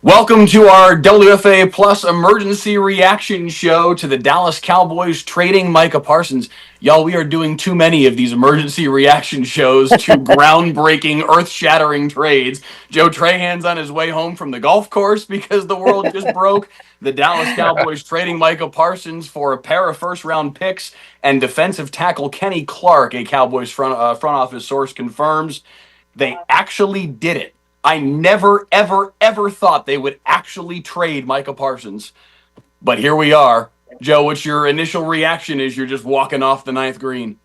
Welcome to our WFA Plus emergency reaction show to the Dallas Cowboys trading Micah Parsons. Y'all, we are doing too many of these emergency reaction shows to groundbreaking, earth-shattering trades. Joe Trahan's on his way home from the golf course because the world just broke. The Dallas Cowboys trading Micah Parsons for a pair of first-round picks and defensive tackle Kenny Clark, a Cowboys front office source confirms. They actually did it. I never, ever, ever thought they would actually trade Micah Parsons. But here we are. Joe, what's your initial reaction as you're just walking off the ninth green?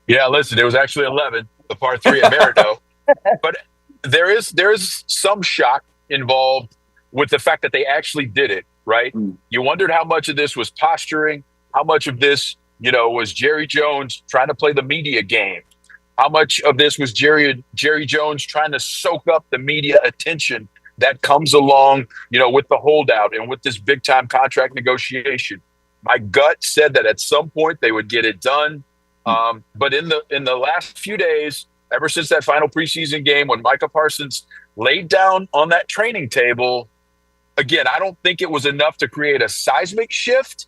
Yeah, listen, it was actually 11, the par 3 at Merrido. But there is some shock involved with the fact that they actually did it, right? You wondered how much of this was posturing, how much of this, was Jerry Jones trying to play the media game. How much of this was Jerry Jones trying to soak up the media attention that comes along, with the holdout and with this big-time contract negotiation? My gut said that at some point they would get it done. But in the last few days, ever since that final preseason game when Micah Parsons laid down on that training table, again, I don't think it was enough to create a seismic shift.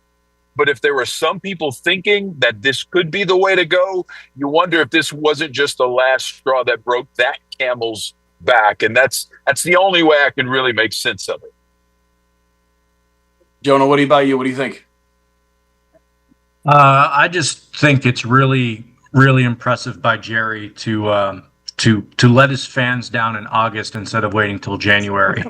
But if there were some people thinking that this could be the way to go, you wonder if this wasn't just the last straw that broke that camel's back. And that's the only way I can really make sense of it. Jonah, what about you? What do you think? I just think it's really, really impressive by Jerry to let his fans down in August instead of waiting till January. He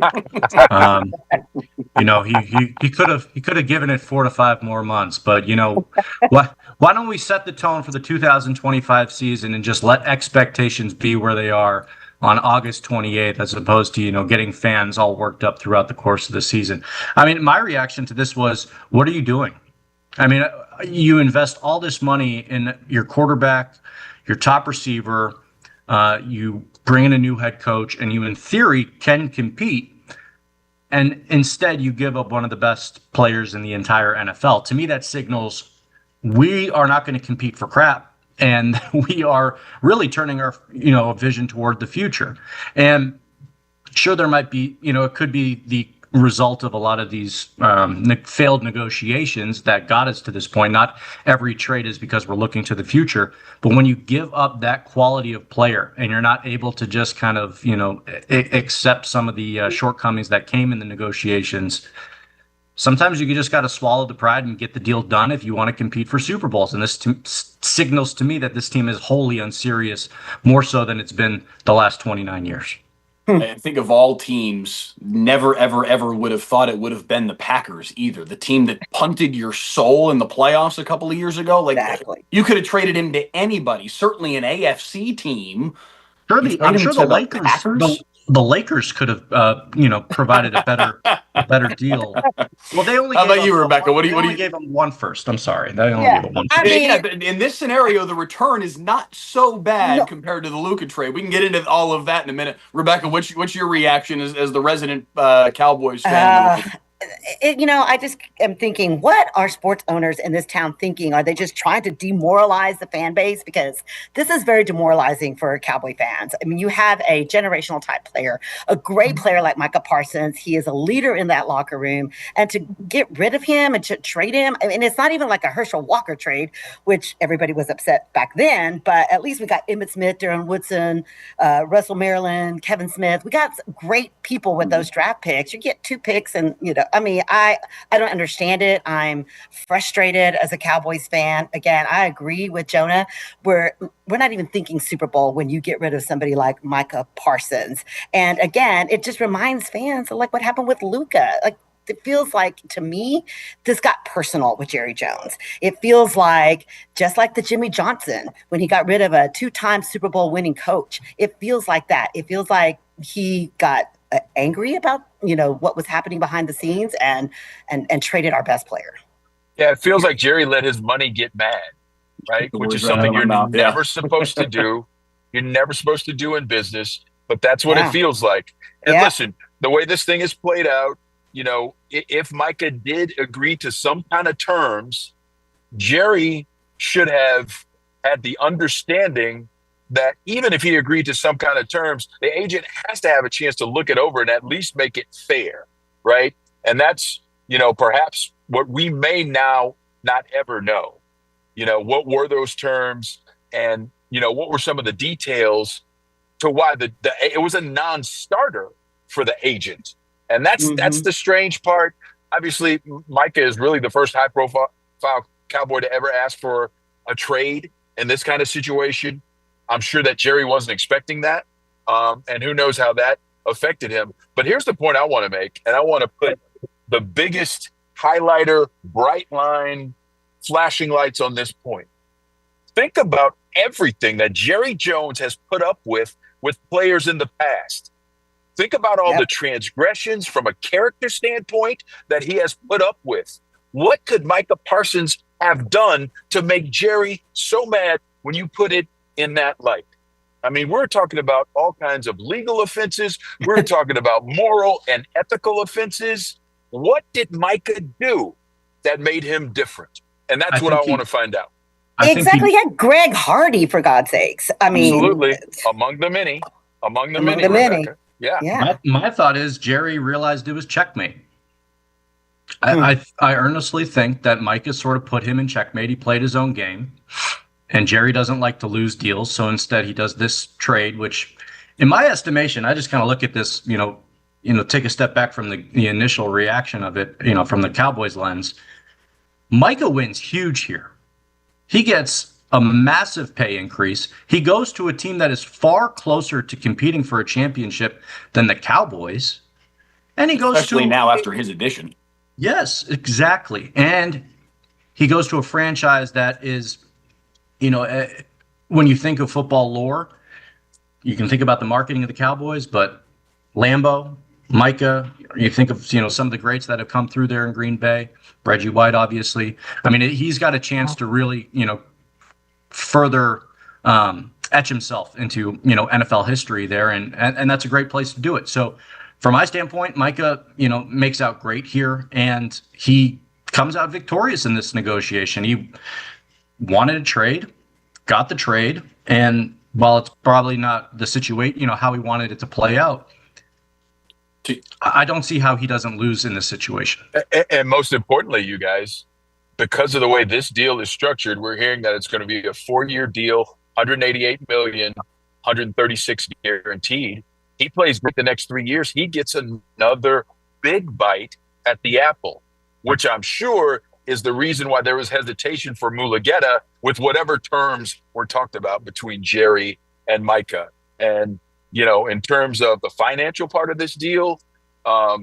could have given it 4 to 5 more months, but why don't we set the tone for the 2025 season and just let expectations be where they are on August 28th, as opposed to getting fans all worked up throughout the course of the season. I mean, my reaction to this was, what are you doing? I mean, you invest all this money in your quarterback, your top receiver. You bring in a new head coach, and you, in theory, can compete. And instead, you give up one of the best players in the entire NFL. To me, that signals we are not going to compete for crap, and we are really turning our vision toward the future. And sure, there might be it could be the result of a lot of these failed negotiations that got us to this point. Not every trade is because we're looking to the future, but when you give up that quality of player and you're not able to just kind of accept some of the shortcomings that came in the negotiations, sometimes you just got to swallow the pride and get the deal done if you want to compete for Super Bowls. And this signals to me that this team is wholly unserious, more so than it's been the last 29 years. I think of all teams, never, ever, ever would have thought it would have been the Packers either. The team that punted your soul in the playoffs a couple of years ago. Exactly. You could have traded him to anybody, certainly an AFC team. I'm sure the Lakers could have, provided a better deal. Well, they only. How about you, Rebecca? What do you gave them one first? I'm sorry, they only gave them one first. But in this scenario, the return is not so bad compared to the Luka trade. We can get into all of that in a minute. Rebecca, what's your reaction as the resident Cowboys fan? I just am thinking, what are sports owners in this town thinking? Are they just trying to demoralize the fan base? Because this is very demoralizing for Cowboy fans. I mean, you have a generational type player, a great player like Micah Parsons. He is a leader in that locker room. And to get rid of him and to trade him, I mean, it's not even like a Herschel Walker trade, which everybody was upset back then. But at least we got Emmitt Smith, Darren Woodson, Russell Maryland, Kevin Smith. We got great people with those draft picks. You get 2 picks and, I mean, I don't understand it. I'm frustrated as a Cowboys fan. Again, I agree with Jonah. We're not even thinking Super Bowl when you get rid of somebody like Micah Parsons. And again, it just reminds fans of like what happened with Luka. Like, it feels like, to me, this got personal with Jerry Jones. It feels like, just like the Jimmy Johnson, when he got rid of a 2-time Super Bowl winning coach. It feels like that. It feels like he got angry about what was happening behind the scenes and traded our best player. Yeah, it feels like Jerry let his money get mad, right? Which is something you're never supposed to do. You're never supposed to do in business, but that's what it feels like. And listen, the way this thing is played out, if Micah did agree to some kind of terms, Jerry should have had the understanding that even if he agreed to some kind of terms, the agent has to have a chance to look it over and at least make it fair, right? And that's, perhaps what we may now not ever know. What were those terms, and, what were some of the details to why it was a non-starter for the agent. And that's the strange part. Obviously, Micah is really the first high-profile Cowboy to ever ask for a trade in this kind of situation. I'm sure that Jerry wasn't expecting that, and who knows how that affected him. But here's the point I want to make, and I want to put the biggest highlighter, bright line, flashing lights on this point. Think about everything that Jerry Jones has put up with players in the past. Think about all the transgressions from a character standpoint that he has put up with. What could Micah Parsons have done to make Jerry so mad when you put it in that light? I mean, we're talking about all kinds of legal offenses. We're talking about moral and ethical offenses. What did Micah do that made him different? And that's what I want to find out. Exactly. He had Greg Hardy, for God's sakes. I mean, absolutely. Among the many. Yeah. Yeah. My thought is Jerry realized it was checkmate. I earnestly think that Micah sort of put him in checkmate. He played his own game, and Jerry doesn't like to lose deals, so instead he does this trade, which, in my estimation, I just kind of look at this, take a step back from the initial reaction of it, from the Cowboys lens. Micah wins huge here. He gets a massive pay increase. He goes to a team that is far closer to competing for a championship than the Cowboys, and he goes Especially to now after his addition. Yes, exactly. And he goes to a franchise that is, when you think of football lore, you can think about the marketing of the Cowboys, but Lambeau, Micah, you think of, some of the greats that have come through there in Green Bay, Reggie White, obviously. I mean, he's got a chance to really, further etch himself into, NFL history there. And that's a great place to do it. So, from my standpoint, Micah, makes out great here, and he comes out victorious in this negotiation. He wanted a trade, got the trade, and while it's probably not the situation, how he wanted it to play out, I don't see how he doesn't lose in this situation. And most importantly, you guys, because of the way this deal is structured, we're hearing that it's going to be a 4-year deal, $188 million, $136 guaranteed. He plays great the next 3 years. He gets another big bite at the apple, which I'm sure is the reason why there was hesitation for Mulugeta with whatever terms were talked about between Jerry and Micah. And, in terms of the financial part of this deal, I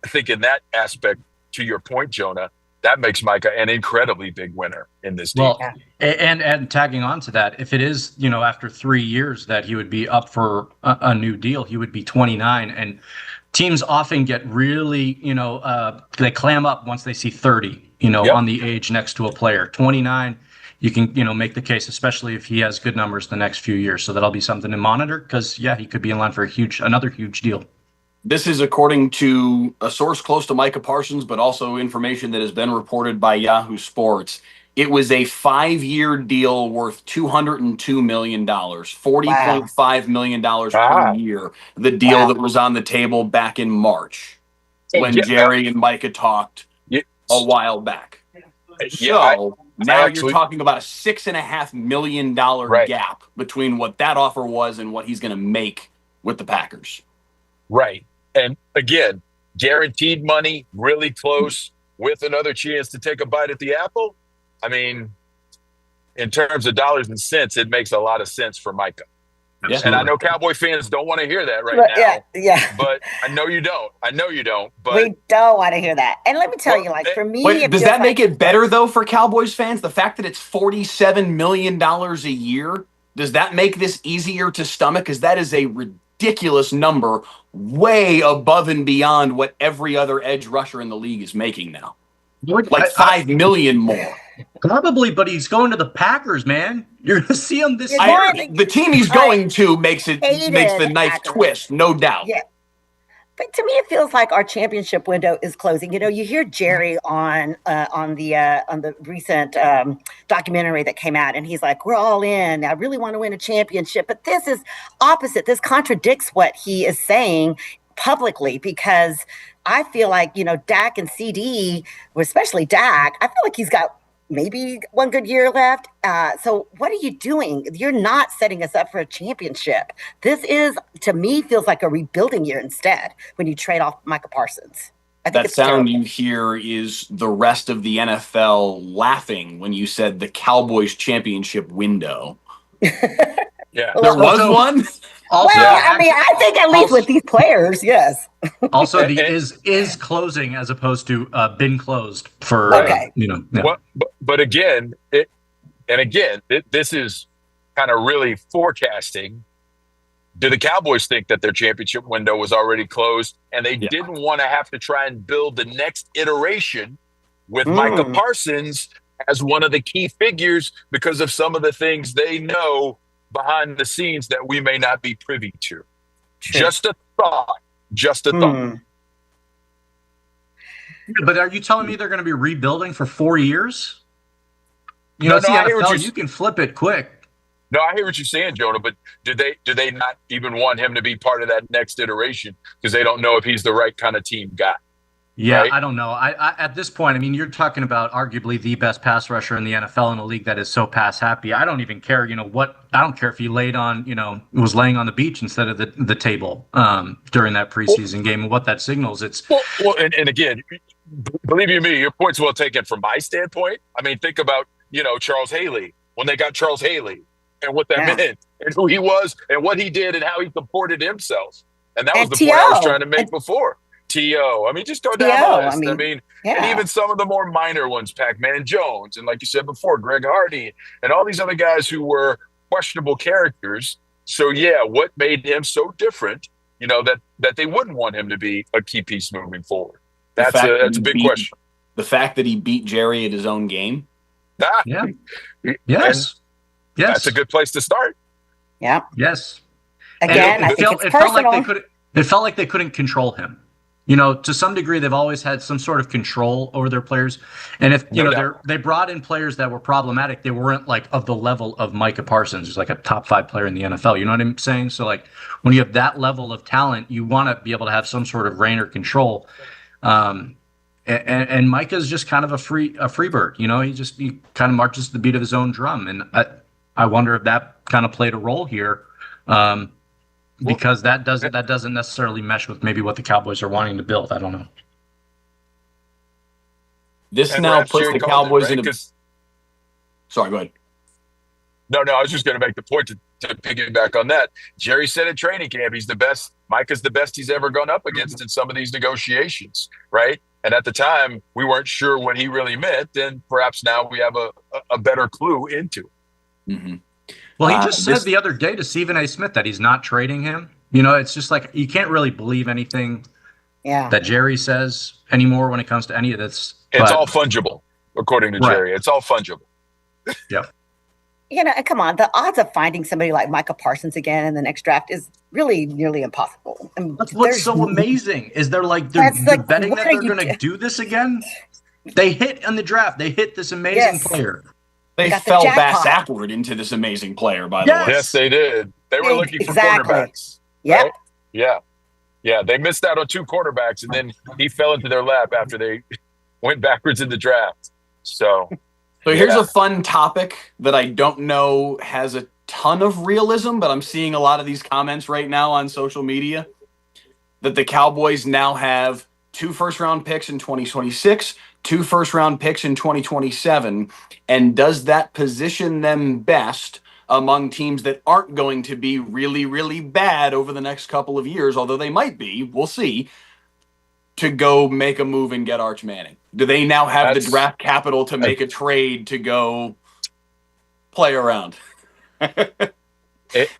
think in that aspect, to your point, Jonah, that makes Micah an incredibly big winner in this deal. Well, and tagging on to that, if it is, after 3 years that he would be up for a new deal, he would be 29. And teams often get really, they clam up once they see 30, on the age next to a player. 29, you can, make the case, especially if he has good numbers the next few years. So that'll be something to monitor because, he could be in line for another huge deal. This is according to a source close to Micah Parsons, but also information that has been reported by Yahoo Sports. It was a 5-year deal worth $202 million, $40.5 million per year, the deal that was on the table back in March when Jerry and Micah talked a while back. So now you're talking about a $6.5 million gap between what that offer was and what he's going to make with the Packers. Right. And again, guaranteed money, really close, with another chance to take a bite at the apple. I mean, in terms of dollars and cents, it makes a lot of sense for Micah. Yeah. And I know Cowboy fans don't want to hear that right now. Yeah. But I know you don't. But we don't want to hear that. And let me tell you, for me, does that make it better though for Cowboys fans? The fact that it's $47 million a year, does that make this easier to stomach? Because that is a ridiculous number, way above and beyond what every other edge rusher in the league is making now. Like $5 million more. Probably, but he's going to the Packers, man. You're going to see him this year. The team he's going to makes the knife twist, no doubt. Yeah. But to me, it feels like our championship window is closing. You hear Jerry on the recent documentary that came out, and he's like, "We're all in. I really want to win a championship." But this is opposite. This contradicts what he is saying publicly, because I feel like Dak and CD, especially Dak, I feel like he's got maybe one good year left. So what are you doing? You're not setting us up for a championship. This is, to me, feels like a rebuilding year instead when you trade off Micah Parsons. I think that sound you hear is the rest of the NFL laughing when you said the Cowboys championship window. Yeah. There was one? Also, I think at least with these players, yes. Also, the is closing as opposed to been closed for Yeah. Well, but again, this is kind of really forecasting. Do the Cowboys think that their championship window was already closed, and they didn't want to have to try and build the next iteration with Micah Parsons as one of the key figures because of some of the things they know behind the scenes that we may not be privy to? True. Just a thought. But are you telling me they're going to be rebuilding for 4 years? No, it's the I hear what NFL, you can flip it quick. No, I hear what you're saying, Jonah, but do they not even want him to be part of that next iteration because they don't know if he's the right kind of team guy? Yeah, right? I don't know. I at this point, I mean, you're talking about arguably the best pass rusher in the NFL in a league that is so pass happy. I don't even care, I don't care if he laid on, was laying on the beach instead of the table during that preseason game and what that signals. It's and again, believe you me, your point's well taken from my standpoint. I mean, think about, Charles Haley when they got Charles Haley and what that meant and who he was and what he did and how he comported himself. And that was the point I was trying to make before. T.O. I mean, just go down the list. I mean, and even some of the more minor ones, Pac-Man Jones, and like you said before, Greg Hardy, and all these other guys who were questionable characters. So, yeah, what made him so different, that they wouldn't want him to be a key piece moving forward? That's a big question. The fact that he beat Jerry at his own game. Yeah. Yes. That's a good place to start. Yeah. Yes. Again, I think it's personal. It felt like they couldn't control him. To some degree, they've always had some sort of control over their players. And if, they brought in players that were problematic, they weren't like of the level of Micah Parsons, who's like a top 5 player in the NFL. You know what I'm saying? So like when you have that level of talent, you want to be able to have some sort of reign or control. And Micah's just kind of a free bird. He kind of marches to the beat of his own drum. And I wonder if that kind of played a role here. Because that doesn't necessarily mesh with maybe what the Cowboys are wanting to build. I don't know. This now puts the Cowboys in a... Sorry, go ahead. No, I was just going to make the point to piggyback on that. Jerry said at training camp, he's the best. Micah's the best he's ever gone up against in some of these negotiations, right? And at the time, we weren't sure what he really meant, and perhaps now we have a better clue into it. Mm-hmm. Well, he just said the other day to Stephen A. Smith that he's not trading him. It's just like you can't really believe anything that Jerry says anymore when it comes to any of this. It's all fungible, according to Jerry. It's all fungible. Yeah. Come on. The odds of finding somebody like Micah Parsons again in the next draft is really nearly impossible. What's so amazing is they're betting that they're going to do this again. They hit in the draft. They hit this amazing player. They fell backward into this amazing player, by the way. Yes, they did. They were looking for cornerbacks. Yeah. Right? Yeah. Yeah. They missed out on 2 quarterbacks, and then he fell into their lap after they went backwards in the draft. So here's a fun topic that I don't know has a ton of realism, but I'm seeing a lot of these comments right now on social media that the Cowboys now have 2 first-round picks in 2026, 2 first-round picks in 2027, and does that position them best among teams that aren't going to be really, really bad over the next couple of years, although they might be, we'll see, to go make a move and get Arch Manning? Do they now have the draft capital to make a trade to go play around?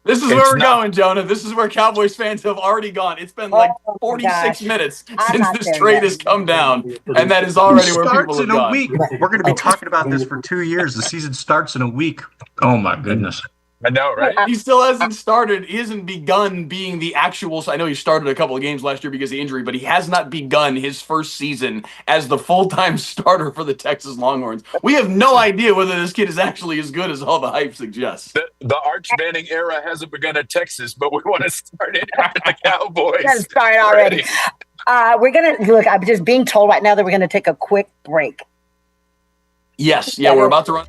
This is where we're going, Jonah. This is where Cowboys fans have already gone. It's been like 46 minutes since this trade has come down, and that is already where people have gone. Week. We're going to be talking about this for 2 years. The season starts in a week. Oh, my goodness. I know, right? He still hasn't started. He hasn't begun being the actual. I know he started a couple of games last year because of injury, but he has not begun his first season as the full-time starter for the Texas Longhorns. We have no idea whether this kid is actually as good as all the hype suggests. The Arch Manning era hasn't begun at Texas, but we want to start it at the Cowboys. Got to start already. We're going to look. I'm just being told right now that we're going to take a quick break. Yes. Yeah, we're about to run.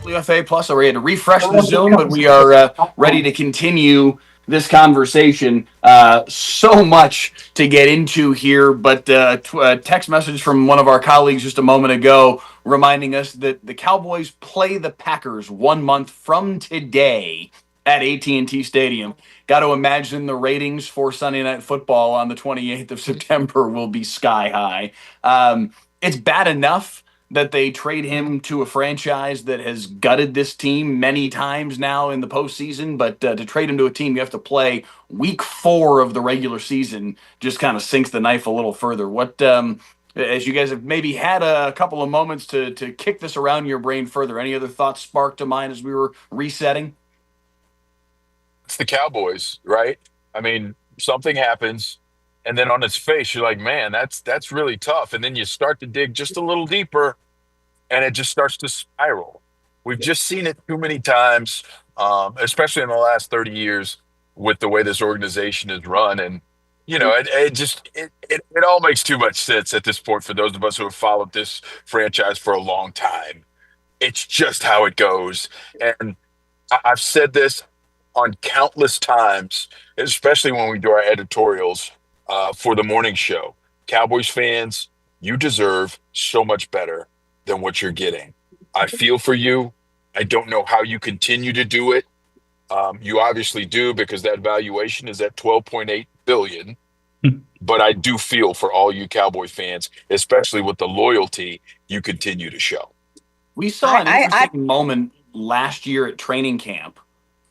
WFA Plus. So we had to refresh the Zoom, but we are ready to continue this conversation. So much to get into here, but text message from one of our colleagues just a moment ago reminding us that the Cowboys play the Packers 1 month from today at AT&T Stadium. Got to imagine the ratings for Sunday Night Football on the 28th of September will be sky high. It's bad enough that they trade him to a franchise that has gutted this team many times now in the postseason, but to trade him to a team you have to play week 4 of the regular season just kind of sinks the knife a little further. What, as you guys have maybe had a couple of moments to kick this around your brain further, any other thoughts sparked to mind as we were resetting? It's the Cowboys, right? I mean, something happens, and then on its face, you're like, man, that's really tough. And then you start to dig just a little deeper, and it just starts to spiral. We've just seen it too many times, especially in the last 30 years with the way this organization is run. And, it all makes too much sense at this point for those of us who have followed this franchise for a long time. It's just how it goes. And I've said this on countless times, especially when we do our editorials for the morning show. Cowboys fans, you deserve so much better than what you're getting. I feel for you. I don't know how you continue to do it. You obviously do, because that valuation is at $12.8 billion. But I do feel for all you Cowboy fans, especially with the loyalty you continue to show. We saw an interesting moment last year at training camp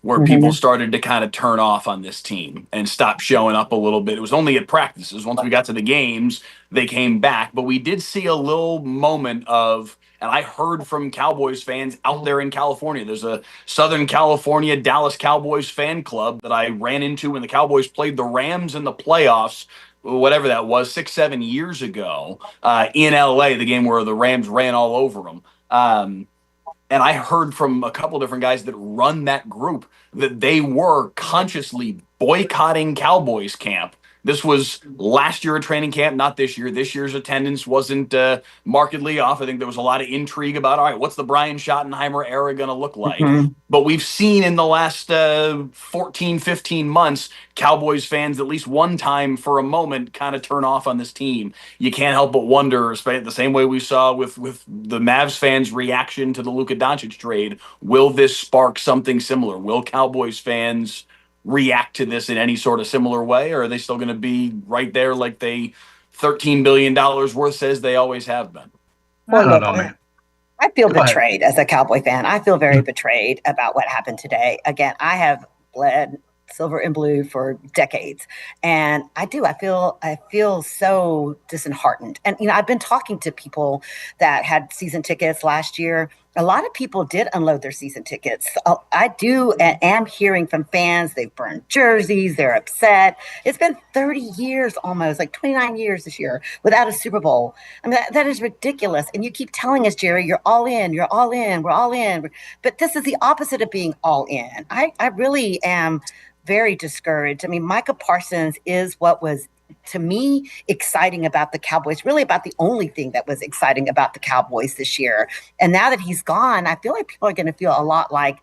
where people started to kind of turn off on this team and stop showing up a little bit. It was only at practices. Once we got to the games, they came back. But we did see a little moment of, and I heard from Cowboys fans out there in California. There's a Southern California Dallas Cowboys fan club that I ran into when the Cowboys played the Rams in the playoffs, whatever that was, 6-7 years ago in LA, the game where the Rams ran all over them. And I heard from a couple different guys that run that group that they were consciously boycotting Cowboys camp. This was last year at training camp, not this year. This year's attendance wasn't markedly off. I think there was a lot of intrigue about, all right, what's the Brian Schottenheimer era going to look like? But we've seen in the last 14, 15 months, Cowboys fans at least one time for a moment kind of turn off on this team. You can't help but wonder, the same way we saw with the Mavs fans' reaction to the Luka Doncic trade, will this spark something similar? Will Cowboys fans react to this in any sort of similar way, or are they still going to be right there like they $13 billion worth says they always have been? I don't know, man. I feel betrayed as a Cowboy fan. I feel very betrayed about what happened today. Again, I have bled silver and blue for decades, and I feel so disheartened. And I've been talking to people that had season tickets last year. A lot of people did unload their season tickets. I do and am hearing from fans, they've burned jerseys, they're upset. It's been 30 years almost, like 29 years this year, without a Super Bowl. I mean, that is ridiculous. And you keep telling us, Jerry, you're all in, we're all in. But this is the opposite of being all in. I really am very discouraged. I mean, Micah Parsons is what was, to me, exciting about the Cowboys, really about the only thing that was exciting about the Cowboys this year. And now that he's gone, I feel like people are going to feel a lot like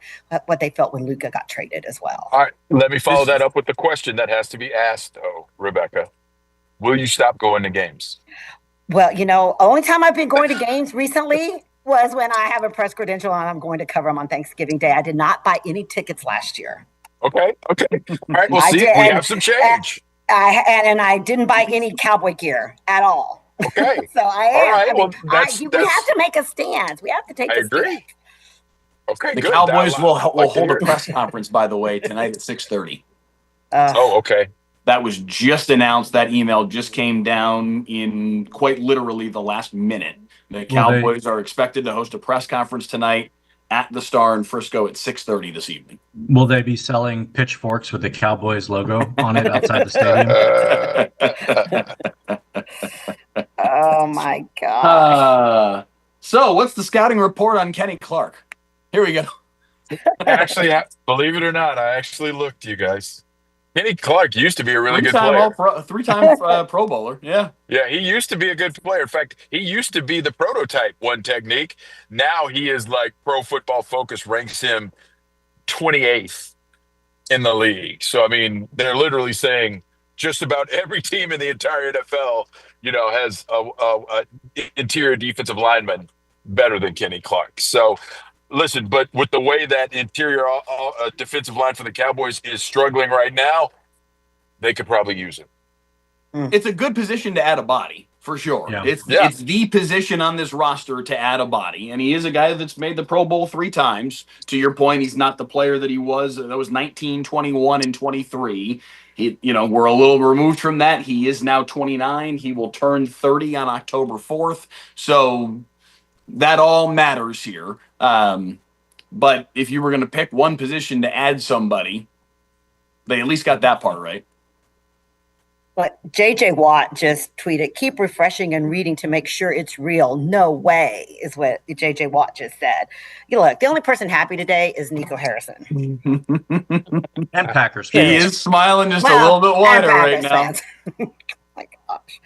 what they felt when Luka got traded as well. All right, let me follow that up with the question that has to be asked, though, Rebecca. Will you stop going to games? Well, only time I've been going to games recently was when I have a press credential and I'm going to cover them on Thanksgiving Day. I did not buy any tickets last year. Okay. All right, we'll see. We have some change. And I didn't buy any Cowboy gear at all. Okay. So I am. All right. We have to make a stand. We have to take a stand. I agree. Okay, the Cowboys will hold a press conference, by the way, tonight at 6:30. Okay. That was just announced. That email just came down in quite literally the last minute. The Cowboys are expected to host a press conference tonight at the Star in Frisco at 6:30 this evening. Will they be selling pitchforks with the Cowboys logo on it outside the stadium? Oh, my gosh. So what's the scouting report on Kenny Clark? Here we go. Actually, believe it or not, I actually looked, you guys. Kenny Clark used to be a really good Three-time player. All-Pro, three-time Pro Bowler. Yeah. Yeah, he used to be a good player. In fact, he used to be the prototype one technique. Now he is like Pro Football Focus ranks him 28th in the league. So, I mean, they're literally saying just about every team in the entire NFL, has a interior defensive lineman better than Kenny Clark. So, listen, but with the way that interior defensive line for the Cowboys is struggling right now, they could probably use it. It's a good position to add a body, for sure. Yeah. It's the position on this roster to add a body. And he is a guy that's made the Pro Bowl 3 times. To your point, he's not the player that he was. That was 19, 21, and 23. We're a little removed from that. He is now 29. He will turn 30 on October 4th. So that all matters here. But if you were going to pick one position to add somebody, they at least got that part right. But J.J. Watt just tweeted, keep refreshing and reading to make sure it's real. No way, is what J.J. Watt just said. Look, the only person happy today is Nico Harrison. And Packers fans. He is smiling just a little bit wider right now. My gosh.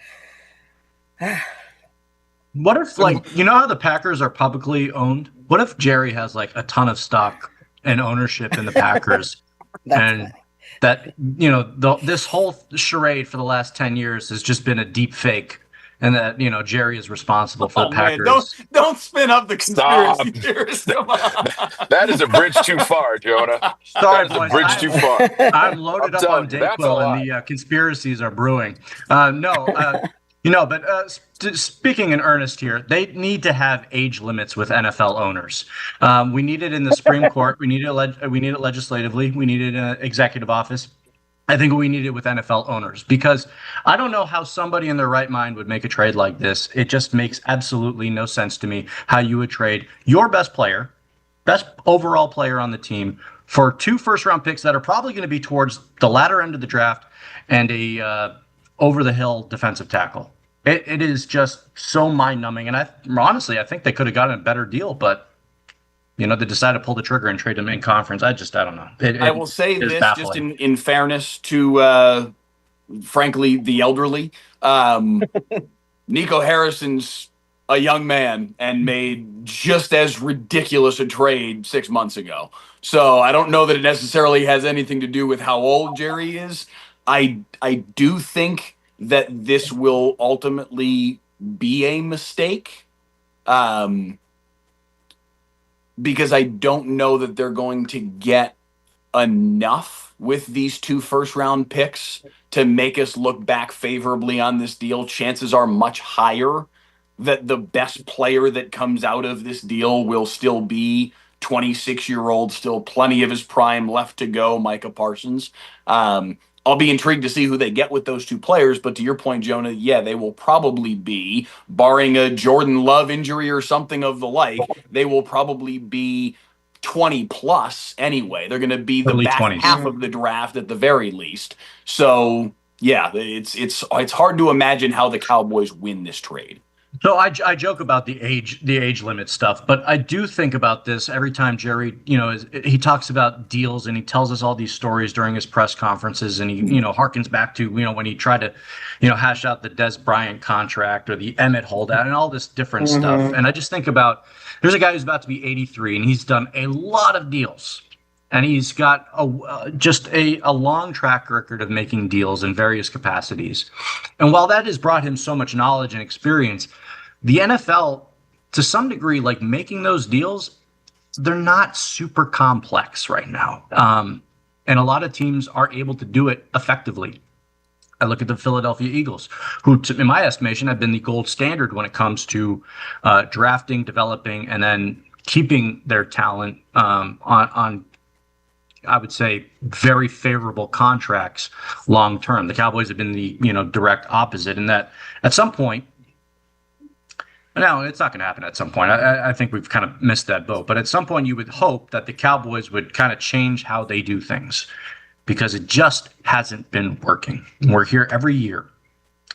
What if, how the Packers are publicly owned? What if Jerry has, a ton of stock and ownership in the Packers? And funny. That, this whole charade for the last 10 years has just been a deep fake, and that, Jerry is responsible for the Packers. Man, don't spin up the conspiracy theories. That is a bridge too far, Jonah. Sorry, that is a bridge too far. I'm loaded up on Dayquil, and the conspiracies are brewing. Speaking in earnest here, they need to have age limits with NFL owners. We need it in the Supreme Court. We need it legislatively. We need it in an executive office. I think we need it with NFL owners, because I don't know how somebody in their right mind would make a trade like this. It just makes absolutely no sense to me how you would trade your best overall player on the team for 2 first-round picks that are probably going to be towards the latter end of the draft and a over-the-hill defensive tackle. It is just so mind-numbing, and I think they could have gotten a better deal, but they decided to pull the trigger and trade him in conference. I don't know. I will say this, baffling. just in fairness to, frankly, the elderly. Nico Harrison's a young man and made just as ridiculous a trade 6 months ago. So I don't know that it necessarily has anything to do with how old Jerry is. I do think that this will ultimately be a mistake, because I don't know that they're going to get enough with these 2 first-round picks to make us look back favorably on this deal. Chances are much higher that the best player that comes out of this deal will still be 26-year-old, still plenty of his prime left to go, Micah Parsons. I'll be intrigued to see who they get with those 2 players, but to your point, Jonah, yeah, they will probably be, barring a Jordan Love injury or something of the like, they will probably be 20 plus anyway. They're going to be the back 20s. half of the draft at the very least. So, yeah, it's hard to imagine how the Cowboys win this trade. So I joke about the age limit stuff, but I do think about this every time Jerry, he talks about deals and he tells us all these stories during his press conferences, and he, harkens back to, when he tried to, hash out the Des Bryant contract or the Emmett holdout and all this different stuff. And I just think about, there's a guy who's about to be 83 and he's done a lot of deals. And he's got a long track record of making deals in various capacities. And while that has brought him so much knowledge and experience, the NFL, to some degree, making those deals, they're not super complex right now. And a lot of teams are able to do it effectively. I look at the Philadelphia Eagles, who, in my estimation, have been the gold standard when it comes to drafting, developing, and then keeping their talent on I would say, very favorable contracts long term. The Cowboys have been the direct opposite, in that at some point, no, it's not going to happen at some point. I think we've kind of missed that boat. But at some point, you would hope that the Cowboys would kind of change how they do things, because it just hasn't been working. We're here every year.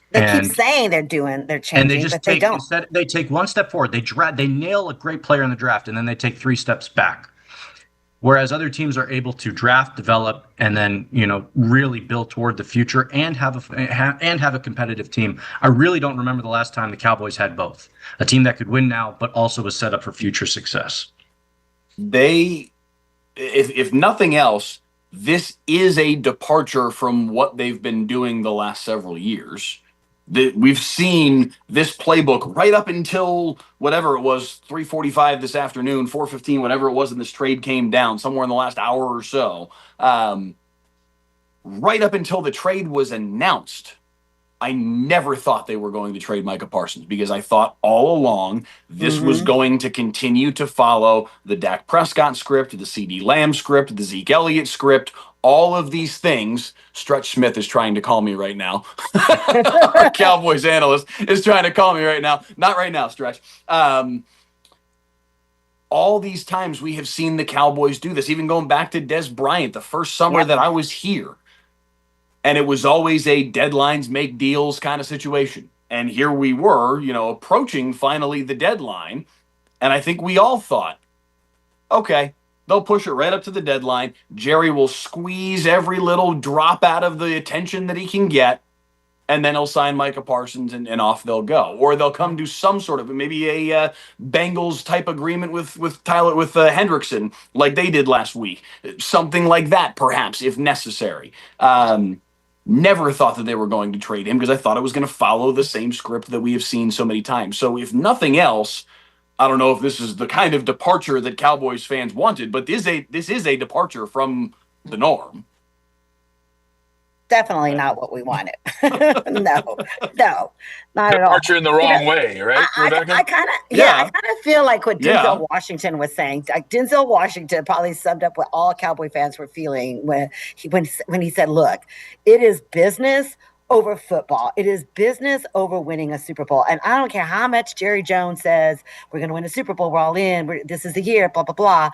They keep saying they're changing, and they just they don't. Instead, they take one step forward. They nail a great player in the draft, and then they take 3 steps back. whereas other teams are able to draft, develop, and then really build toward the future and have a competitive team. I really don't remember the last time the Cowboys had both, a team that could win now but also was set up for future success. If nothing else, this is a departure from what they've been doing the last several years. We've seen this playbook right up until whatever it was, 3:45 this afternoon, 4:15, whatever it was, and this trade came down somewhere in the last hour or so. Right up until the trade was announced, I never thought they were going to trade Micah Parsons, because I thought all along this was going to continue to follow the Dak Prescott script, the CeeDee Lamb script, the Zeke Elliott script, all of these things. Stretch Smith is trying to call me right now. Our Cowboys analyst is trying to call me right now. Not right now, Stretch. All these times we have seen the Cowboys do this, even going back to Des Bryant, the first summer that I was here. And it was always a deadlines make deals kind of situation. And here we were, approaching finally the deadline. And I think we all thought, okay, they'll push it right up to the deadline. Jerry will squeeze every little drop out of the attention that he can get. And then he'll sign Micah Parsons and off they'll go. Or they'll come to some sort of maybe a Bengals type agreement with Hendrickson like they did last week. Something like that, perhaps, if necessary. Never thought that they were going to trade him, because I thought it was going to follow the same script that we have seen so many times. So if nothing else, I don't know if this is the kind of departure that Cowboys fans wanted, but this is a departure from the norm. Definitely not what we wanted. No, not at all. Departure in the wrong way, right, Rebecca? I kind of feel like what Denzel Washington was saying. Like Denzel Washington probably summed up what all Cowboy fans were feeling when he said, "Look, it is business over football. It is business over winning a Super Bowl. And I don't care how much Jerry Jones says we're going to win a Super Bowl. We're all in. This is the year. Blah blah blah."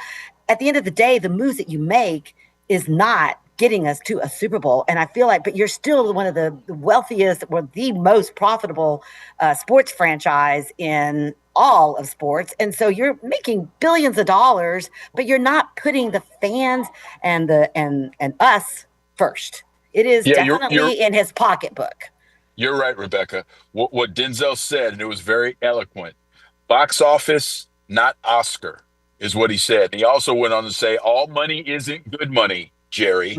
At the end of the day, the moves that you make is not getting us to a Super Bowl. And I feel like, but you're still one of the wealthiest or the most profitable sports franchise in all of sports. And so you're making billions of dollars, but you're not putting the fans and us first. It is definitely in his pocketbook. You're right, Rebecca. What Denzel said, and it was very eloquent, box office, not Oscar, is what he said. And he also went on to say, all money isn't good money, Jerry.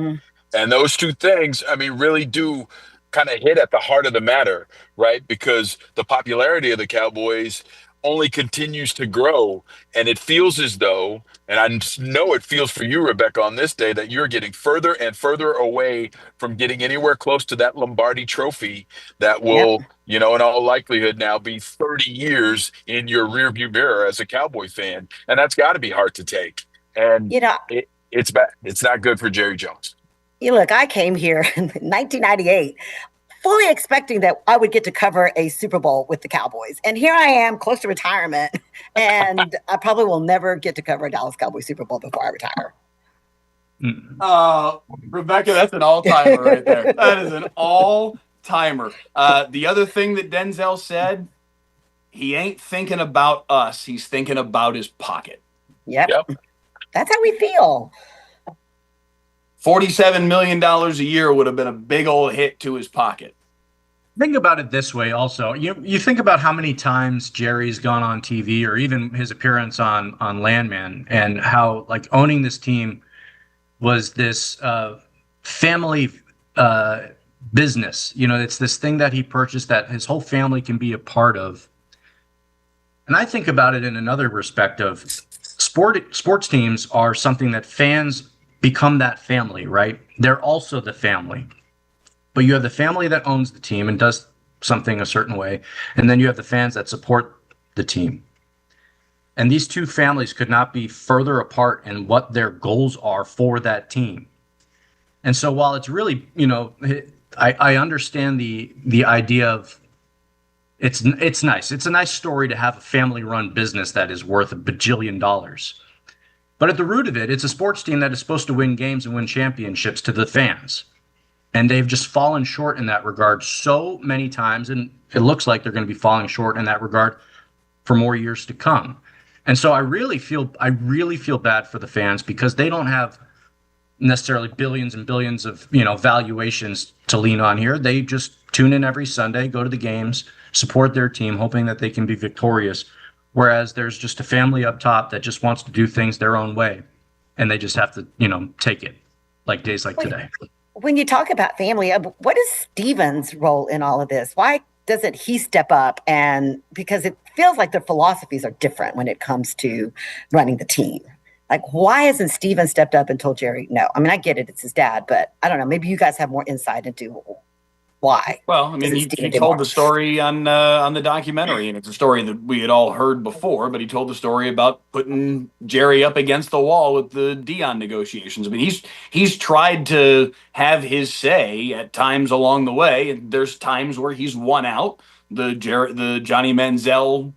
And those two things, really do kind of hit at the heart of the matter, right? Because the popularity of the Cowboys only continues to grow. And it feels as though, and I know it feels for you, Rebecca, on this day, that you're getting further and further away from getting anywhere close to that Lombardi trophy that will, in all likelihood now be 30 years in your rearview mirror as a Cowboy fan. And that's got to be hard to take. And it's bad. It's not good for Jerry Jones. Look, I came here in 1998 fully expecting that I would get to cover a Super Bowl with the Cowboys. And here I am, close to retirement, and I probably will never get to cover a Dallas Cowboys Super Bowl before I retire. Rebecca, that's an all-timer right there. That is an all-timer. The other thing that Denzel said, he ain't thinking about us. He's thinking about his pocket. Yep. That's how we feel. $47 million a year would have been a big old hit to his pocket. Think about it this way also. You think about how many times Jerry's gone on TV, or even his appearance on Landman, and how like owning this team was this family business. It's this thing that he purchased that his whole family can be a part of. And I think about it in another respect of sports teams are something that fans become that family, right? They're also the family. But you have the family that owns the team and does something a certain way, and then you have the fans that support the team. And these two families could not be further apart in what their goals are for that team. And so while it's really, I understand the idea of it's nice. It's a nice story to have a family-run business that is worth $1 bajillion. But at the root of it, it's a sports team that is supposed to win games and win championships to the fans. And they've just fallen short in that regard so many times, and it looks like they're going to be falling short in that regard for more years to come. And so I really feel bad for the fans because they don't have necessarily billions and billions of, valuations to lean on here. They just tune in every Sunday, go to the games, support their team, hoping that they can be victorious. Whereas there's just a family up top that just wants to do things their own way, and they just have to, take it like days like today. When you talk about family, what is Steven's role in all of this? Why doesn't he step up? And because it feels like their philosophies are different when it comes to running the team. Like, why hasn't Steven stepped up and told Jerry no? I mean, I get it, it's his dad, but I don't know. Maybe you guys have more insight into why. Well, I mean, he told the story on the documentary, and it's a story that we had all heard before, but he told the story about putting Jerry up against the wall with the Dion negotiations. I mean, he's tried to have his say at times along the way, and there's times where he's won out. The Johnny Manziel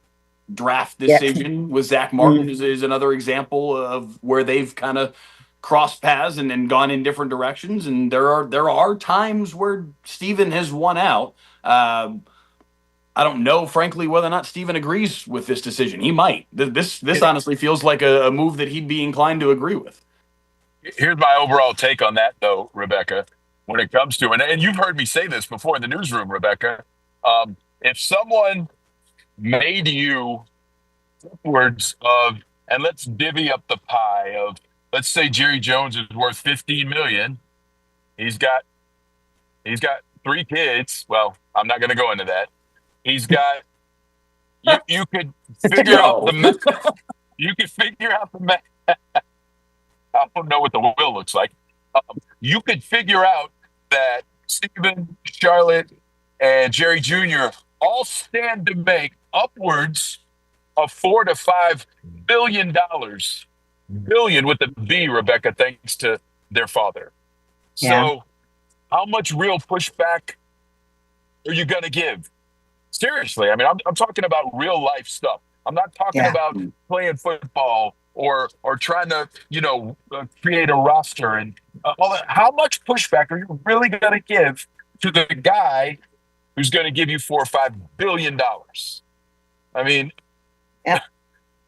draft decision with Zach Martin is another example of where they've kind of crossed paths and gone in different directions. And there are times where Steven has won out. I don't know, frankly, whether or not Steven agrees with this decision. He might. This honestly feels like a move that he'd be inclined to agree with. Here's my overall take on that, though, Rebecca, when it comes to, and you've heard me say this before in the newsroom, Rebecca, if someone made you upwards of, and let's divvy up the pie of, let's say Jerry Jones is worth $15 million. He's got 3 kids. Well, I'm not going to go into that. He's got. You could figure out the math. You could figure out the math. I don't know what the will looks like. You could figure out that Stephen, Charlotte, and Jerry Jr. all stand to make upwards of $4 to $5 billion. Billion with the B, Rebecca, thanks to their father. So how much real pushback are you going to give? Seriously, I mean, I'm talking about real life stuff. I'm not talking about playing football or trying to, create a roster and all that. How much pushback are you really going to give to the guy who's going to give you $4 or $5 billion? I mean,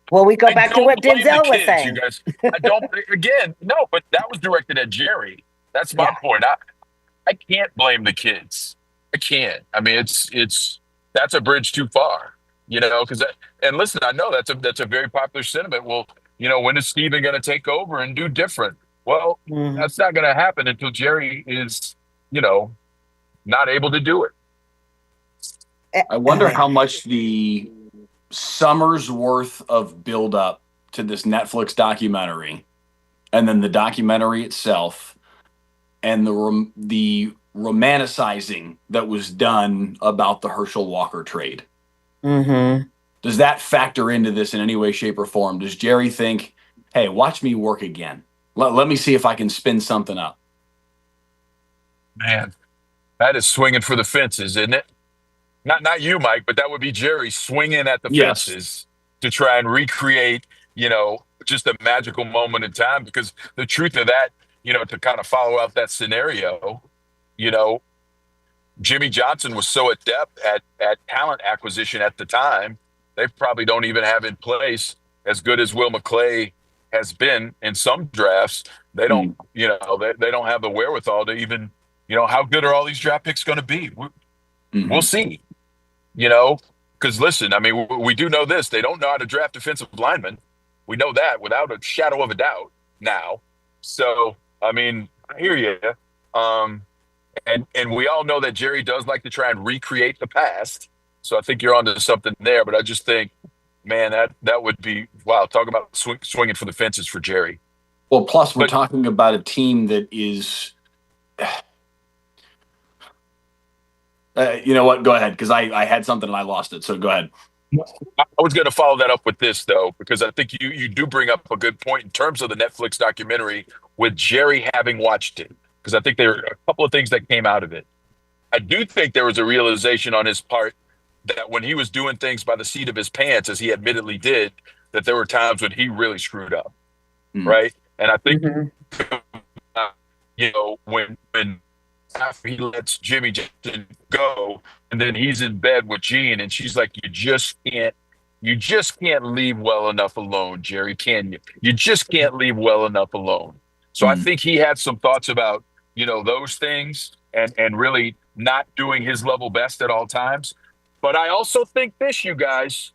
well, we go back to what Denzel was saying. You guys. I don't, but that was directed at Jerry. That's my point. I can't blame the kids. I can't. I mean, that's a bridge too far, because, and listen, I know that's a very popular sentiment. Well, when is Steven going to take over and do different? Well, that's not going to happen until Jerry is, not able to do it. I wonder how much the summer's worth of build up to this Netflix documentary, and then the documentary itself, and the romanticizing that was done about the Herschel Walker trade. Does that factor into this in any way, shape, or form? Does Jerry think, hey, watch me work again? Let me see if I can spin something up. Man, that is swinging for the fences, isn't it? Not you, Mike, but that would be Jerry swinging at the fences to try and recreate, just a magical moment in time. Because the truth of that, to kind of follow out that scenario, Jimmy Johnson was so adept at talent acquisition at the time, they probably don't even have in place as good as Will McClay has been in some drafts. They don't, they don't have the wherewithal to even, how good are all these draft picks going to be? We'll see. Because listen, I mean, we do know this. They don't know how to draft defensive linemen. We know that without a shadow of a doubt now. So, I mean, I hear you. And we all know that Jerry does like to try and recreate the past. So I think you're onto something there. But I just think, man, that would be, wow, talk about swinging for the fences for Jerry. Well, plus we're talking about a team that is... you know what? Go ahead, because I had something and I lost it. So go ahead. I was going to follow that up with this, though, because I think you do bring up a good point in terms of the Netflix documentary with Jerry having watched it, because I think there are a couple of things that came out of it. I do think there was a realization on his part that when he was doing things by the seat of his pants, as he admittedly did, that there were times when he really screwed up, right? And I think, when after he lets Jimmy Johnson go, and then he's in bed with Jean, and she's like, you just can't You just can't leave well enough alone, Jerry, can you? You just can't leave well enough alone. So I think he had some thoughts about, those things and really not doing his level best at all times. But I also think this, you guys,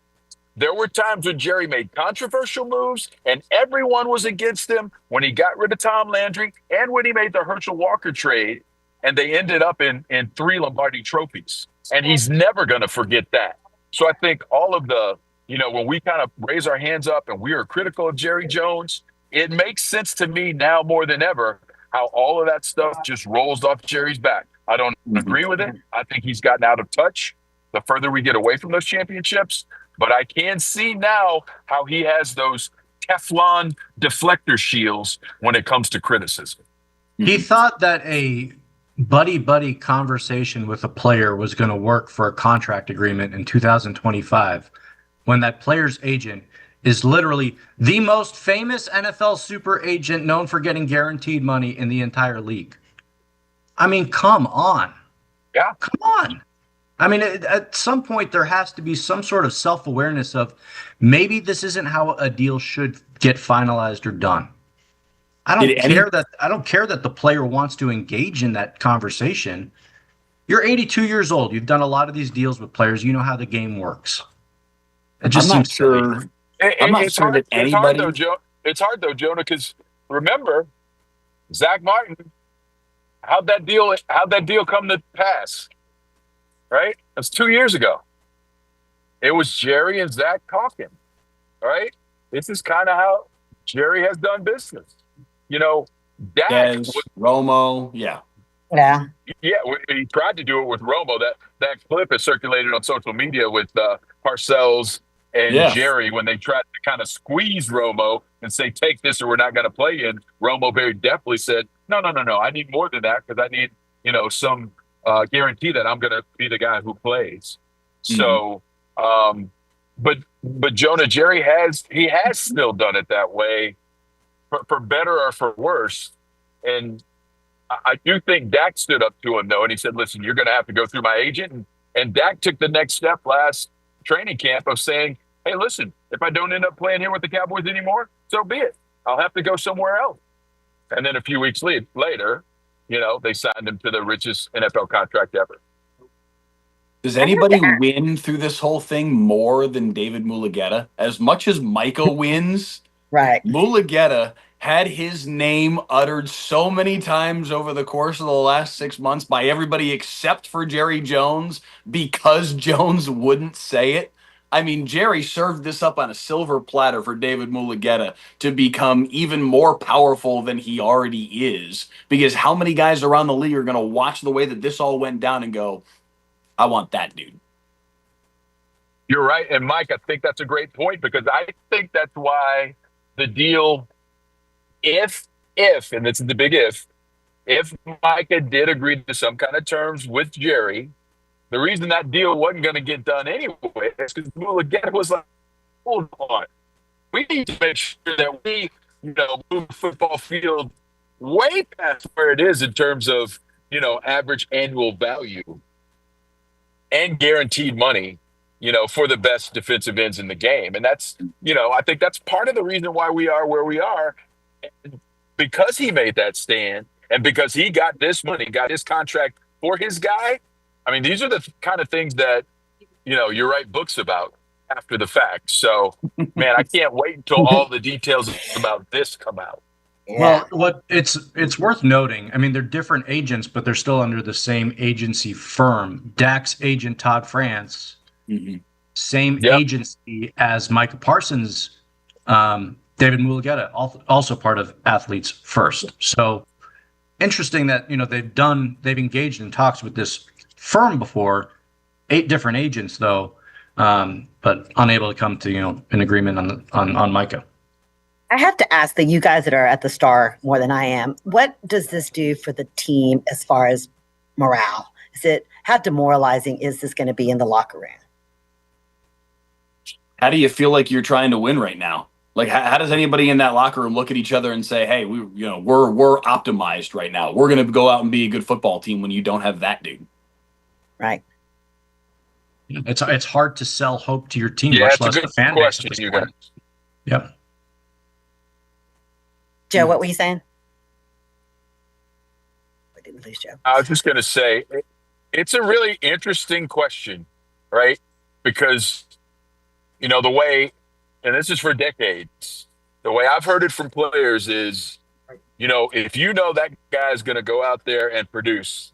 there were times when Jerry made controversial moves and everyone was against him when he got rid of Tom Landry and when he made the Herschel Walker trade, and they ended up in 3 Lombardi trophies. And he's never going to forget that. So I think all of the, when we kind of raise our hands up and we are critical of Jerry Jones, it makes sense to me now more than ever how all of that stuff just rolls off Jerry's back. I don't agree with it. I think he's gotten out of touch the further we get away from those championships. But I can see now how he has those Teflon deflector shields when it comes to criticism. He thought that a buddy-buddy conversation with a player was going to work for a contract agreement in 2025 when that player's agent is literally the most famous NFL super agent known for getting guaranteed money in the entire league. I mean, come on. Yeah. Come on. I mean, at some point, there has to be some sort of self-awareness of maybe this isn't how a deal should get finalized or done. I don't care that the player wants to engage in that conversation. You're 82 years old. You've done a lot of these deals with players. You know how the game works. It just I'm not seems sure. I'm not sure that anybody. It's hard though, Jonah, because remember, Zach Martin, how'd that deal come to pass? Right? That's 2 years ago. It was Jerry and Zach talking. Right? This is kind of how Jerry has done business. Dak Romo, yeah. He tried to do it with Romo. That clip is circulated on social media with Parcells and Jerry when they tried to kind of squeeze Romo and say, "Take this, or we're not going to play you." And Romo very deftly said, "No, I need more than that because I need some guarantee that I'm going to be the guy who plays." So, but Jonah, Jerry has still done it that way. For better or for worse. And I do think Dak stood up to him, though, and he said, "Listen, you're going to have to go through my agent." And Dak took the next step last training camp of saying, "Hey, listen, if I don't end up playing here with the Cowboys anymore, so be it. I'll have to go somewhere else." And then a few weeks later, they signed him to the richest NFL contract ever. Does anybody win through this whole thing more than David Mulugheta? As much as Micah wins, right? Mulugheta had his name uttered so many times over the course of the last 6 months by everybody except for Jerry Jones because Jones wouldn't say it. I mean, Jerry served this up on a silver platter for David Mulugheta to become even more powerful than he already is, because how many guys around the league are going to watch the way that this all went down and go, "I want that dude"? You're right. And Mike, I think that's a great point, because I think that's why the deal, if, and this is the big if Micah did agree to some kind of terms with Jerry, the reason that deal wasn't going to get done anyway is because Mulugheta was like, "Hold on. We need to make sure that we, move the football field way past where it is in terms of, average annual value and guaranteed money, for the best defensive ends in the game." And that's, I think that's part of the reason why we are where we are. And because he made that stand and because he got this money, got his contract for his guy. I mean, these are the kind of things that, you write books about after the fact. So, man, I can't wait until all the details about this come out. Yeah. Well, it's worth noting. I mean, they're different agents, but they're still under the same agency firm. Dak's agent, Todd France, same agency as Micah Parsons, David Mulugheta, also part of Athletes First. So interesting that they've engaged in talks with this firm before, 8 different agents though, but unable to come to an agreement on Micah. I have to ask that you guys that are at the Star more than I am, what does this do for the team as far as morale? How demoralizing is this going to be in the locker room? How do you feel like you're trying to win right now? Like, how does anybody in that locker room look at each other and say, "Hey, we're optimized right now. We're going to go out and be a good football team," when you don't have that dude? Right. It's hard to sell hope to your team, Yeah, much it's a less good the fan base question, at this you point. guys. Yep. Joe, what were you saying? I didn't lose Joe. I was just going to say, it's a really interesting question, right? Because, the way, and this is for decades, the way I've heard it from players is, if that guy's going to go out there and produce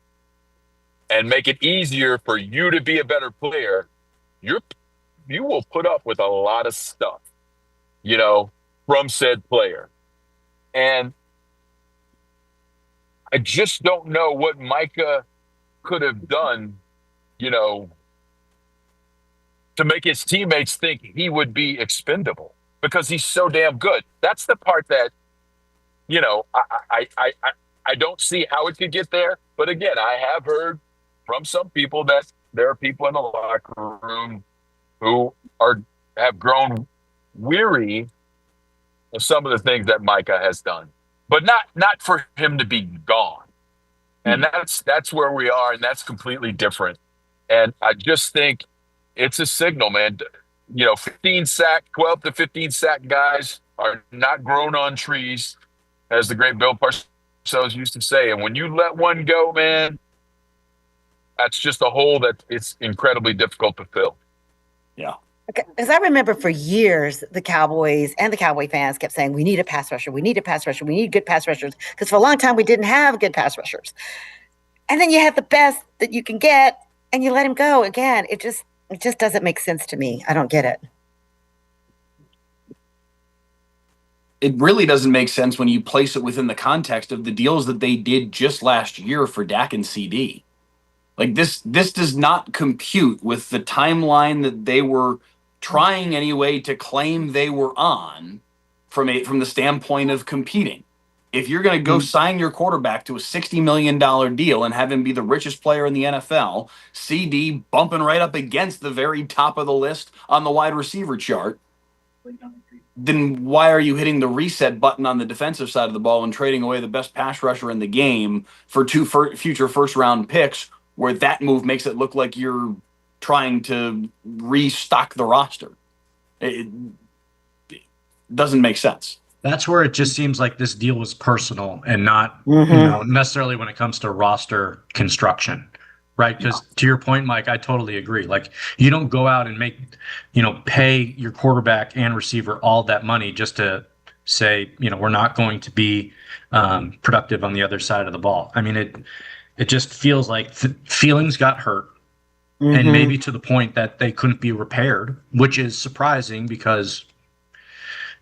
and make it easier for you to be a better player, you will put up with a lot of stuff, from said player. And I just don't know what Micah could have done, to make his teammates think he would be expendable because he's so damn good. That's the part that, I don't see how it could get there. But again, I have heard from some people that there are people in the locker room who have grown weary of some of the things that Micah has done, but not for him to be gone. And that's where we are, and that's completely different. And I just think it's a signal, man. 12 to 15 sack guys are not grown on trees, as the great Bill Parcells used to say. And when you let one go, man, that's just a hole that it's incredibly difficult to fill. Yeah. Because I remember for years, the Cowboys and the Cowboy fans kept saying, we need a pass rusher. We need a pass rusher. We need good pass rushers. Because for a long time, we didn't have good pass rushers. And then you have the best that you can get, and you let him go. Again, it just doesn't make sense to me. I don't get it. It really doesn't make sense when you place it within the context of the deals that they did just last year for Dak and CD. Like this does not compute with the timeline that they were trying anyway to claim they were on from the standpoint of competing. If you're going to go sign your quarterback to a $60 million deal and have him be the richest player in the NFL, CD bumping right up against the very top of the list on the wide receiver chart, then why are you hitting the reset button on the defensive side of the ball and trading away the best pass rusher in the game for two future first-round picks, where that move makes it look like you're trying to restock the roster? It doesn't make sense. That's where it just seems like this deal was personal and not necessarily when it comes to roster construction, right? Because to your point, Mike, I totally agree. Like, you don't go out and pay your quarterback and receiver all that money just to say, we're not going to be productive on the other side of the ball. I mean, it just feels like feelings got hurt, and maybe to the point that they couldn't be repaired, which is surprising because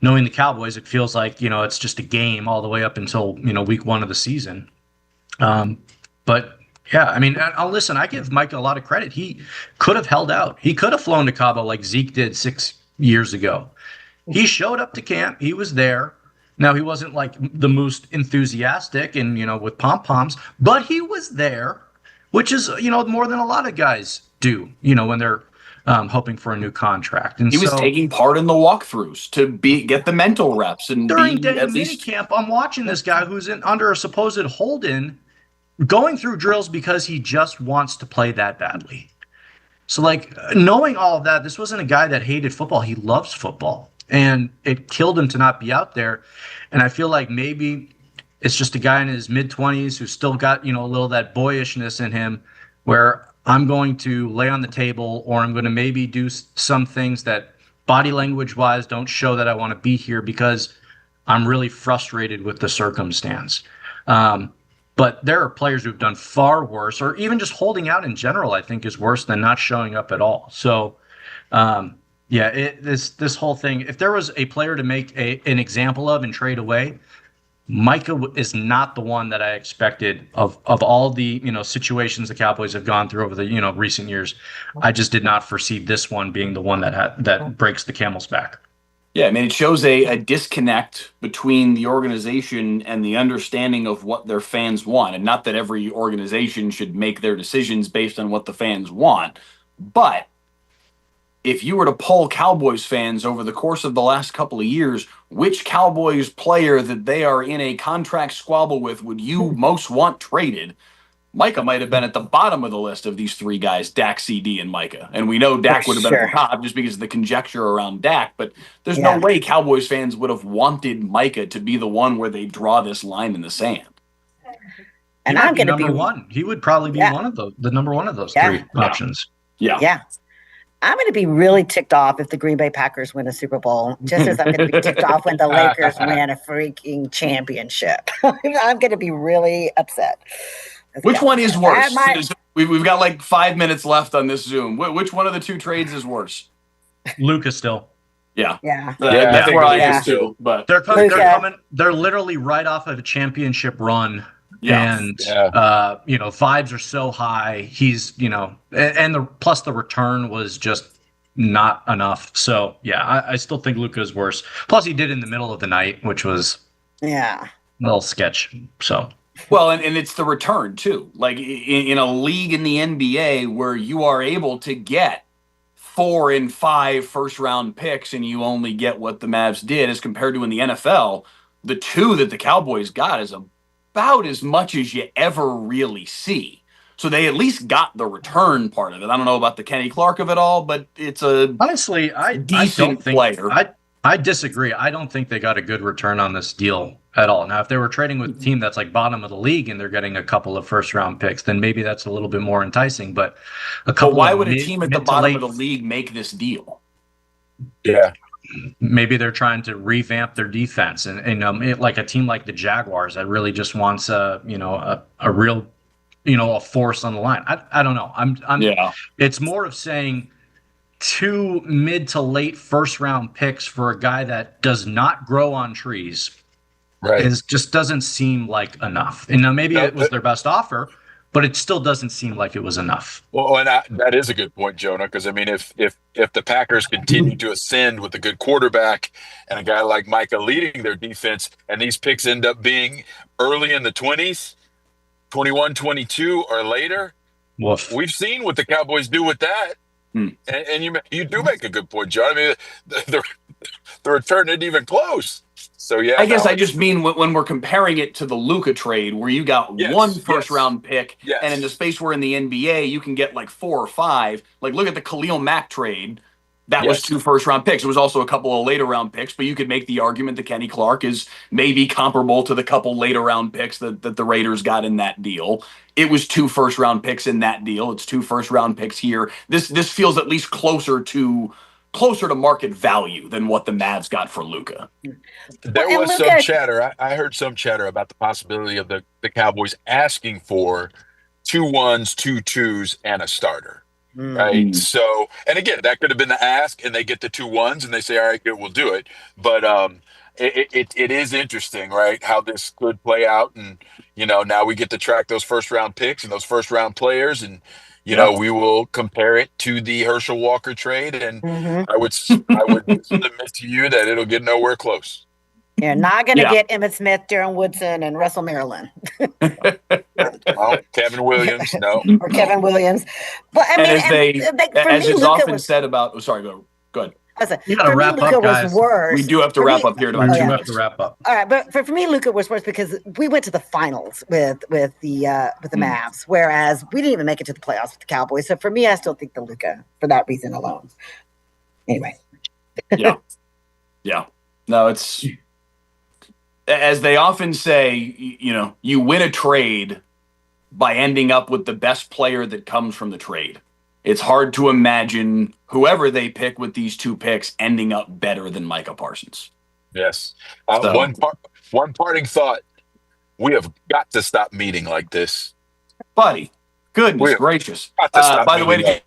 knowing the Cowboys, it feels like, it's just a game all the way up until, week 1 of the season. But yeah, I mean, listen, I give Mike a lot of credit. He could have held out. He could have flown to Cabo like Zeke did 6 years ago. He showed up to camp. He was there. Now, he wasn't like the most enthusiastic and, with pom-poms, but he was there, which is, more than a lot of guys do, when they're hoping for a new contract. And he was taking part in the walkthroughs to get the mental reps. And during minicamp, I'm watching this guy who's under a supposed hold-in going through drills because he just wants to play that badly. So, like, knowing all of that, this wasn't a guy that hated football. He loves football. And it killed him to not be out there. And I feel like maybe it's just a guy in his mid-20s who's still got, a little of that boyishness in him, where I'm going to lay on the table, or I'm going to maybe do some things that body language-wise don't show that I want to be here because I'm really frustrated with the circumstance. But there are players who've done far worse, or even just holding out in general, I think, is worse than not showing up at all. So, this whole thing, if there was a player to make an example of and trade away, Micah is not the one that I expected of all the, situations the Cowboys have gone through over the, recent years. I just did not foresee this one being the one that breaks the camel's back. Yeah, I mean, it shows a disconnect between the organization and the understanding of what their fans want. And not that every organization should make their decisions based on what the fans want, but if you were to poll Cowboys fans over the course of the last couple of years, which Cowboys player that they are in a contract squabble with would you most want traded? Micah might have been at the bottom of the list of these three guys, Dak, CD, and Micah. And we know Dak would have been at the top just because of the conjecture around Dak. But there's no way Cowboys fans would have wanted Micah to be the one where they draw this line in the sand. And I'm going to be number one. He would probably be one of the number one of those three options. Yeah. I'm going to be really ticked off if the Green Bay Packers win a Super Bowl, just as I'm going to be ticked off when the Lakers win a freaking championship. I'm going to be really upset. Which one is worse? We've got like 5 minutes left on this Zoom. Which one of the two trades is worse? Luka still. Yeah. That's where I am too. But they're coming. They're literally right off of a championship run. Yeah. And vibes are so high. He's plus the return was just not enough. So I still think Luka is worse. Plus he did in the middle of the night, which was a little sketch. So well, and it's the return too. Like in a league in the NBA where you are able to get 4 and 5 first round picks and you only get what the Mavs did, as compared to in the NFL, the 2 that the Cowboys got is about as much as you ever really see. So they at least got the return part of it. I don't know about the Kenny Clark of it all, but it's honestly, I decent player. I disagree. I don't think they got a good return on this deal at all. Now, if they were trading with a team that's like bottom of the league and they're getting a couple of first round picks, then maybe that's a little bit more enticing. But why would a team at the bottom of the league make this deal? Yeah. Maybe they're trying to revamp their defense, and like a team like the Jaguars that really just wants a real a force on the line. I don't know. It's more of saying 2 mid to late first round picks for a guy that does not grow on trees. Right. Just doesn't seem like enough. And maybe it was their best offer, but it still doesn't seem like it was enough. Well, and that is a good point, Jonah, because I mean, if the Packers continue to ascend with a good quarterback and a guy like Micah leading their defense, and these picks end up being early in the 20s, 21, 22 or later, we've seen what the Cowboys do with that. And you do make a good point, John. I mean, the return isn't even close. So I guess I just mean when we're comparing it to the Luka trade, where you got one first round pick, and in the space we're in the NBA, you can get like 4 or 5. Like look at the Khalil Mack trade. That was 2 first round picks. It was also a couple of later round picks, but you could make the argument that Kenny Clark is maybe comparable to the couple later round picks that the Raiders got in that deal. It was 2 first round picks in that deal. It's 2 first round picks here. This feels at least closer to market value than what the Mavs got for Luka. There was some chatter. I heard some chatter about the possibility of the Cowboys asking for 2 1s, 2 2s, and a starter. Right. So, and again, that could have been the ask, and they get the 2 1s, and they say, "All right, good, we'll do it." But it is interesting, right? How this could play out, and now we get to track those first round picks and those first round players, and we will compare it to the Herschel Walker trade, and I would submit to you that it'll get nowhere close. You're not going to get Emmitt Smith, Darren Woodson, and Russell Maryland. Well, Kevin Williams, no. Or Kevin Williams. But I mean, as it's often said about. Sorry, go ahead. You got to wrap up, guys. We do have to wrap up here. We do have to wrap up. All right, but for me, Luka was worse because we went to the finals with the Mavs, whereas we didn't even make it to the playoffs with the Cowboys. So for me, I still think the Luka for that reason alone. Anyway. Yeah. No, it's. As they often say, you win a trade by ending up with the best player that comes from the trade. It's hard to imagine whoever they pick with these 2 picks ending up better than Micah Parsons. Yes. One parting thought. We have got to stop meeting like this. Buddy, goodness gracious. Got to stop by the way, meeting